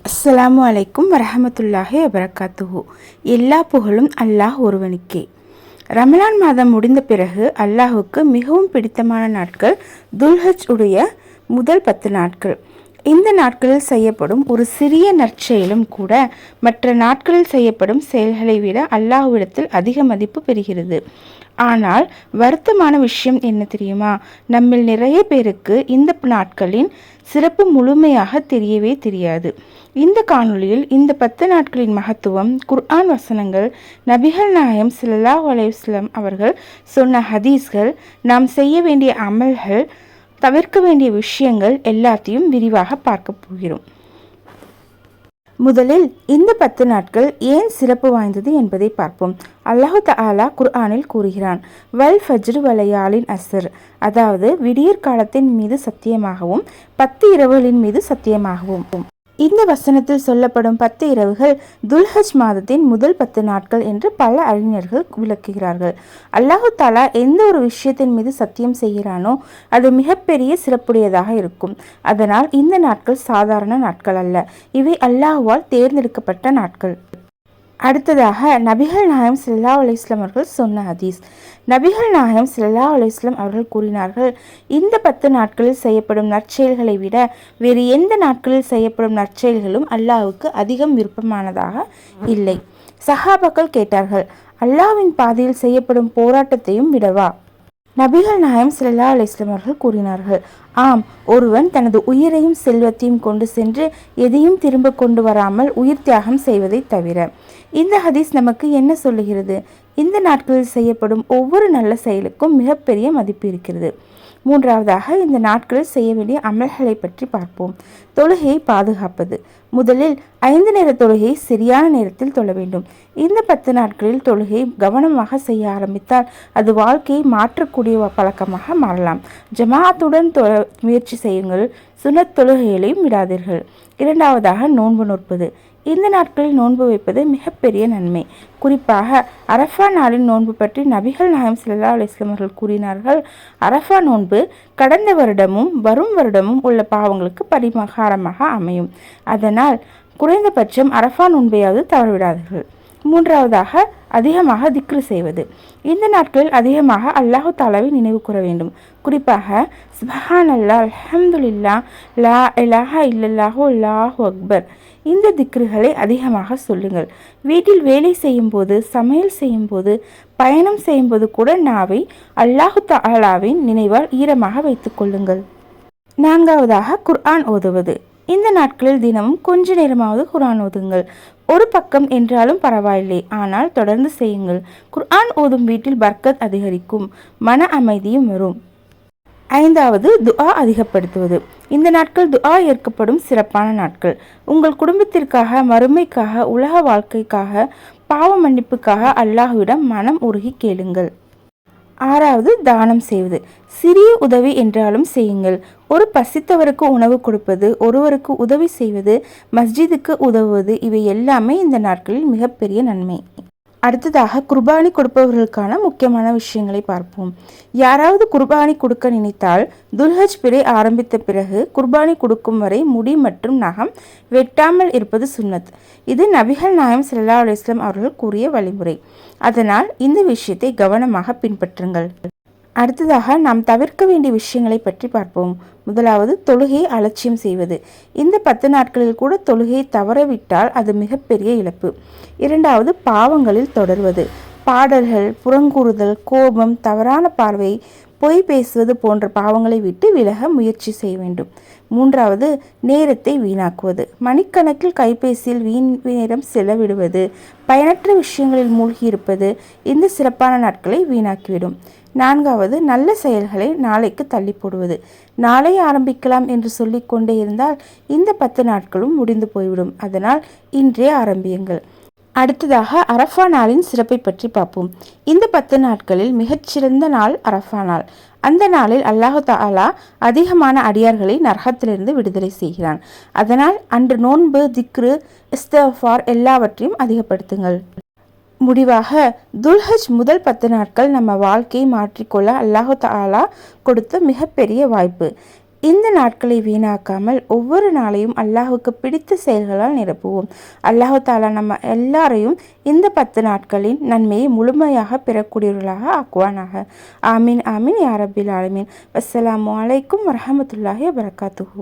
அஸ்ஸலாமு அலைக்கும் வரஹமத்துல்லாஹி வபரகாத்துஹு. எல்லா புகழும் அல்லாஹ் ஒருவனுக்கே. ரமலான் மாதம் முடிந்த பிறகு அல்லாஹுக்கு மிகவும் பிடித்தமான நாட்கள் துல்ஹஜ் உடைய முதல் 10 நாட்கள். இந்த நாட்களில் செய்யப்படும் ஒரு சிறிய நற்செயலும் கூட மற்ற நாட்களில் செய்யப்படும் செயல்களை விட அல்லாஹ்விடத்தில் அதிக மதிப்பு பெறுகிறது. ஆனால் வருத்தமான விஷயம் என்ன தெரியுமா? நம்மில் நிறைய பேருக்கு இந்த நாட்களின் சிறப்பு முழுமையாக தெரியவே தெரியாது. இந்த காணொளியில் இந்த 10 நாட்களின் மகத்துவம், குர்ஆன் வசனங்கள், நபிகள் நாயகம் ஸல்லல்லாஹு அலைஹி வஸல்லம் அவர்கள் சொன்ன ஹதீஸ்கள், நாம் செய்ய வேண்டிய அமல்கள், தவிர்க்க வேண்டிய விஷயங்கள் எல்லாத்தையும் விரிவாக பார்க்க போகிறோம். முதலில் இந்த 10 நாட்கள் ஏன் சிறப்பு வாய்ந்தது என்பதை பார்ப்போம். அல்லாஹு தஆலா குர்ஆனில் கூறுகிறான், வல் ஃபஜ்ர் வலையாலின் அஸ்ர், அதாவது விடியற் காலத்தின் மீது சத்தியமாகவும் 10 இரவுகளின் மீது சத்தியமாகவும். இந்த வசனத்தில் சொல்லப்படும் 10 இரவுகள் துல்ஹஜ் மாதத்தின் முதல் 10 நாட்கள் என்று பல அறிஞர்கள் விளக்குகிறார்கள். அல்லாஹு தாலா எந்த ஒரு விஷயத்தின் மீது சத்தியம் செய்கிறானோ அது மிகப்பெரிய சிறப்புடையதாக இருக்கும். அதனால் இந்த நாட்கள் சாதாரண நாட்கள் அல்ல, இவை அல்லாஹுவால் தேர்ந்தெடுக்கப்பட்ட நாட்கள். அடுத்ததாக நபிகள் நாயகம் ஸல்லல்லாஹு அலைஹி வஸல்லம் அவர்கள் சொன்ன ஹதீஸ். நபிகள் நாயகம் ஸல்லல்லாஹு அலைஹி வஸல்லம் அவர்கள் கூறினார்கள், இந்த 10 நாட்களில் செய்யப்படும் நற்செயல்களை விட வேறு எந்த நாட்களில் செய்யப்படும் நற்செயல்களும் அல்லாஹ்வுக்கு அதிகம் விருப்பமானதாக இல்லை. சஹாபாக்கள் கேட்டார்கள், அல்லாஹ்வின் பாதையில் செய்யப்படும் போராட்டத்தையும் விடவா? நபிகள் நாயகம் ஸல்லல்லாஹு அலைஹி வஸல்லம் அவர்கள் கூறினார்கள், ஆம், ஒருவன் தனது உயிரையும் செல்வத்தையும் கொண்டு சென்று எதையும் திரும்ப கொண்டு வராமல் உயிர் தியாகம் செய்வதை தவிர. இந்த ஹதீஸ் நமக்கு என்ன சொல்லுகிறது? இந்த நாட்களில் செய்யப்படும் ஒவ்வொரு நல்ல செயலுக்கும் மிகப்பெரிய மதிப்பு இருக்கிறது. மூன்றாவதாக இந்த நாட்களில் செய்ய வேண்டிய அமல்களை பற்றி பார்ப்போம். தொழுகையை பாதுகாப்பது. முதலில் 5 நேர தொழுகையை சரியான நேரத்தில் தொழ வேண்டும். இந்த 10 நாட்களில் தொழுகையை கவனமாக செய்ய ஆரம்பித்தால் அது வாழ்க்கையை மாற்றக்கூடிய பழக்கமாக மாறலாம். ஜமாஅத்துடன் முயற்சி செய்யுங்கள். சுன்னத் தொழுகைகளையும் விடாதீர்கள். இரண்டாவதாக நோன்பு நோற்பது. இந்த நாட்களில் நோன்பு வைப்பது மிகப்பெரிய நன்மை. குறிப்பாக அரஃபா நாளின் நோன்பு பற்றி நபிகள் நாயகம் ஸல்லல்லாஹு அலைஹி வஸல்லம் அவர்கள் கூறினார்கள், அரஃபா நோன்பு கடந்த வருடமும் வரும் வருடமும் உள்ள பாவங்களுக்கு பரிகாரமாக அமையும். அதனால் குறைந்தபட்சம் அரஃபா நோன்பையாவது தவறவிடாதீர்கள். மூன்றாவதாக அதிகமாக திக்ரு செய்வது. இந்த நாட்களில் அதிகமாக அல்லாஹு தாலாவை நினைவு கூற வேண்டும். குறிப்பாக சுப்ஹானல்லாஹ், அல்ஹம்துலில்லாஹ், லா இலாஹா இல்லல்லாஹு, அல்லாஹு அக்பர், இந்த திக்ருகளை அதிகமாக சொல்லுங்கள். வீட்டில் வேலை செய்யும் போது, சமையல் செய்யும் போது, பயணம் செய்யும் போது கூட நாவை அல்லாஹு தஆலாவின் நினைவால் ஈரமாக வைத்துக் கொள்ளுங்கள். நான்காவதாக குர்ஆன் ஓதுவது. இந்த நாட்களில் தினமும் கொஞ்ச நேரமாவது குர்ஆன் ஓதுங்கள். ஒரு பக்கம் என்றாலும் பரவாயில்லை, ஆனால் தொடர்ந்து செய்யுங்கள். குர்ஆன் ஓதும் வீட்டில் பர்க்கத் அதிகரிக்கும், மன அமைதியும் வரும். ஐந்தாவது துஆ அதிகப்படுத்துவது. இந்த நாட்கள் துஆ ஏற்கப்படும் சிறப்பான நாட்கள். உங்கள் குடும்பத்திற்காக, மறுமைக்காக, உலக வாழ்க்கைக்காக, பாவ மன்னிப்புக்காக அல்லாஹ்விடம் மனம் உருகி கேளுங்கள். ஆறாவது தானம் செய்வது. சிறிய உதவி என்றாலும் செய்யுங்கள். ஒரு பசித்தவருக்கு உணவு கொடுப்பது, ஒருவருக்கு உதவி செய்வது, மஸ்ஜிதுக்கு உதவுவது, இவை எல்லாமே இந்த நாட்களில் மிகப்பெரிய நன்மை. அடுத்ததாக குர்பானி கொடுப்பவர்களுக்கான முக்கியமான விஷயங்களை பார்ப்போம். யாராவது குர்பானி கொடுக்க நினைத்தால் துல்ஹஜ் பிறை ஆரம்பித்த பிறகு குர்பானி கொடுக்கும் வரை முடி மற்றும் நகம் வெட்டாமல் இருப்பது சுன்னத். இது நபிகள் நாயகம் ஸல்லல்லாஹு அலைஹி வஸல்லம் அவர்கள் கூறிய வழிமுறை. அதனால் இந்த விஷயத்தை கவனமாக பின்பற்றுங்கள். அடுத்ததாக நாம் தவிர்க்க வேண்டிய விஷயங்களை பற்றி பார்ப்போம். முதலாவது தொழுகையை அலட்சியம் செய்வது. இந்த 10 நாட்களில் கூட தொழுகையை தவறவிட்டால் அது மிகப்பெரிய இழப்பு. இரண்டாவது பாவங்களில் தொடர்வது. பாடல்கள், புறங்கூறுதல், கோபம், தவறான பார்வை, பொய் பேசுவது போன்ற பாவங்களை விட்டு விலக முயற்சி செய்ய வேண்டும். மூன்றாவது நேரத்தை வீணாக்குவது. மணிக்கணக்கில் கைபேசியில் நேரம் செலவிடுவது, பயனற்ற விஷயங்களில் மூழ்கி இருப்பது இந்த சிறப்பான நாட்களை வீணாக்கிவிடும். நான்காவது நல்ல செயல்களை நாளைக்கு தள்ளி போடுவது. நாளை ஆரம்பிக்கலாம் என்று சொல்லிக்கொண்டே இருந்தால் இந்த 10 நாட்களும் முடிந்து போய்விடும். அதனால் இன்றே ஆரம்பியுங்கள். அடுத்ததாக அரஃபா நாளின் சிறப்பை பற்றி பார்ப்போம். இந்த 10 நாட்களில் மிகச்சிறந்த நாள் அரஃபா நாள். அந்த நாளில் அல்லாஹு தஆலா அதிகமான அடியார்களை நரகத்திலிருந்து விடுதலை செய்கிறான். அதனால் அன்று நோன்பு, திக்ரு, இஸ்திக்ஃபார் எல்லாவற்றையும் அதிகப்படுத்துங்கள். முடிவாக துல்ஹஜ் முதல் 10 நாட்கள் நம்ம வாழ்க்கையை மாற்றிக்கொள்ள அல்லாஹு தஆலா கொடுத்த மிகப்பெரிய வாய்ப்பு. இந்த நாட்களை வீணாக்காமல் ஒவ்வொரு நாளையும் அல்லாஹுக்கு பிடித்த செயல்களால் நிரப்புவோம். அல்லாஹு தாலா நம்ம எல்லாரையும் இந்த 10 நாட்களின் நன்மையை முழுமையாக பெறக்கூடியவர்களாக ஆக்குவானாக. ஆமீன் ஆமீன் யா ரப்பில் ஆலமீன். அஸ்ஸலாமு அலைக்கும் வரஹமத்துல்லாஹி வபரகாத்துஹு.